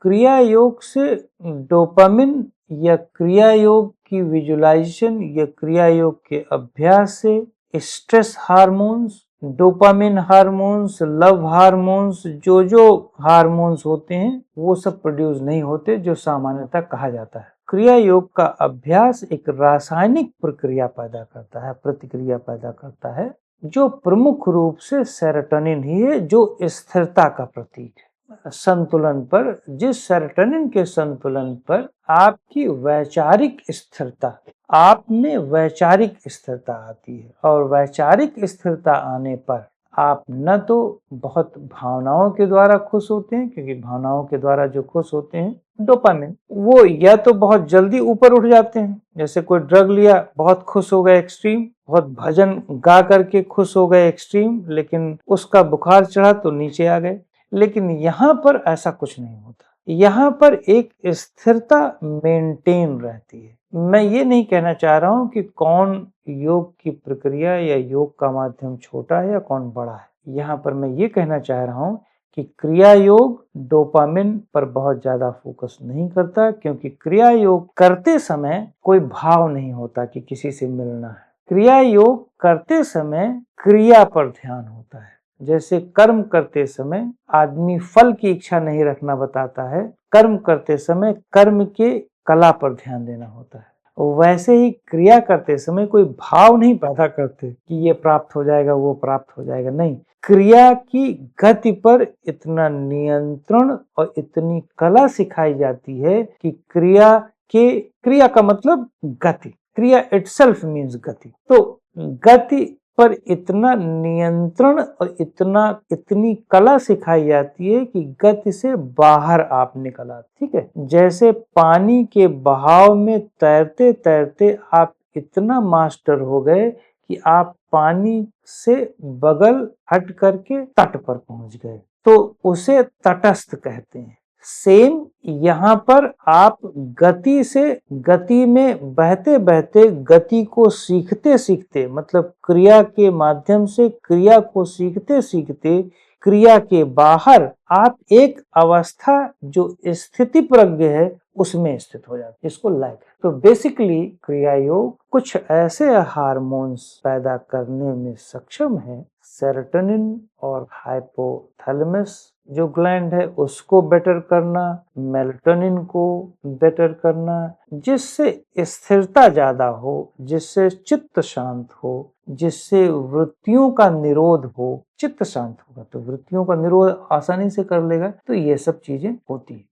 क्रिया योग से डोपामिन या क्रिया योग की विजुलाइजेशन या क्रिया योग के अभ्यास से stress hormones, dopamine hormones, love hormones, जो हार्मोन्स होते हैं वो सब प्रोड्यूस नहीं होते जो सामान्यतः कहा जाता है। क्रिया योग का अभ्यास एक रासायनिक प्रक्रिया पैदा करता है, प्रतिक्रिया पैदा करता है, जो प्रमुख रूप से सेरोटोनिन ही है, जो स्थिरता का प्रतीक है। संतुलन पर, जिस सेरोटोनिन के संतुलन पर आपकी वैचारिक स्थिरता, आप में वैचारिक स्थिरता आती है, और वैचारिक स्थिरता आने पर आप न तो बहुत भावनाओं के द्वारा खुश होते हैं, क्योंकि भावनाओं के द्वारा जो खुश होते हैं डोपामिन, वो या तो बहुत जल्दी ऊपर उठ जाते हैं, जैसे कोई ड्रग लिया बहुत खुश हो गए एक्सट्रीम, बहुत भजन गा करके खुश हो गए एक्सट्रीम, लेकिन उसका बुखार चढ़ा तो नीचे आ गए। लेकिन यहाँ पर ऐसा कुछ नहीं होता, यहाँ पर एक स्थिरता मेंटेन रहती है। मैं ये नहीं कहना चाह रहा हूँ कि कौन योग की प्रक्रिया या योग का माध्यम छोटा है या कौन बड़ा है। यहाँ पर मैं ये कहना चाह रहा हूँ कि क्रिया योग डोपामिन पर बहुत ज्यादा फोकस नहीं करता, क्योंकि क्रिया योग करते समय कोई भाव नहीं होता कि किसी से मिलना है। क्रिया योग करते समय क्रिया पर ध्यान होता है। जैसे कर्म करते समय आदमी फल की इच्छा नहीं रखना बताता है, कर्म करते समय कर्म के कला पर ध्यान देना होता है। वैसे ही क्रिया करते समय कोई भाव नहीं पैदा करते कि ये प्राप्त हो जाएगा, वो प्राप्त हो जाएगा, नहीं। क्रिया की गति पर इतना नियंत्रण और इतनी कला सिखाई जाती है कि क्रिया का मतलब गति, क्रिया इटसेल्फ मीन्स गति, तो गति पर इतना नियंत्रण और इतनी कला सिखाई जाती है कि गति से बाहर आप निकल आते। ठीक है, जैसे पानी के बहाव में तैरते तैरते आप इतना मास्टर हो गए कि आप पानी से बगल हट करके तट पर पहुंच गए, तो उसे तटस्थ कहते हैं। सेम यहाँ पर आप गति में बहते बहते, गति को सीखते सीखते, मतलब क्रिया के माध्यम से क्रिया को सीखते सीखते, क्रिया के बाहर आप एक अवस्था जो स्थिति प्रज्ञ है उसमें स्थित हो जाते, इसको लय। तो बेसिकली क्रिया योग कुछ ऐसे हार्मोन्स पैदा करने में सक्षम है, सेरोटोनिन और हाइपोथैलेमस जो ग्लैंड है उसको बेटर करना, मेलाटोनिन को बेटर करना, जिससे स्थिरता ज्यादा हो, जिससे चित्त शांत हो, जिससे वृत्तियों का निरोध हो। चित्त शांत होगा तो वृत्तियों का निरोध आसानी से कर लेगा, तो ये सब चीजें होती है।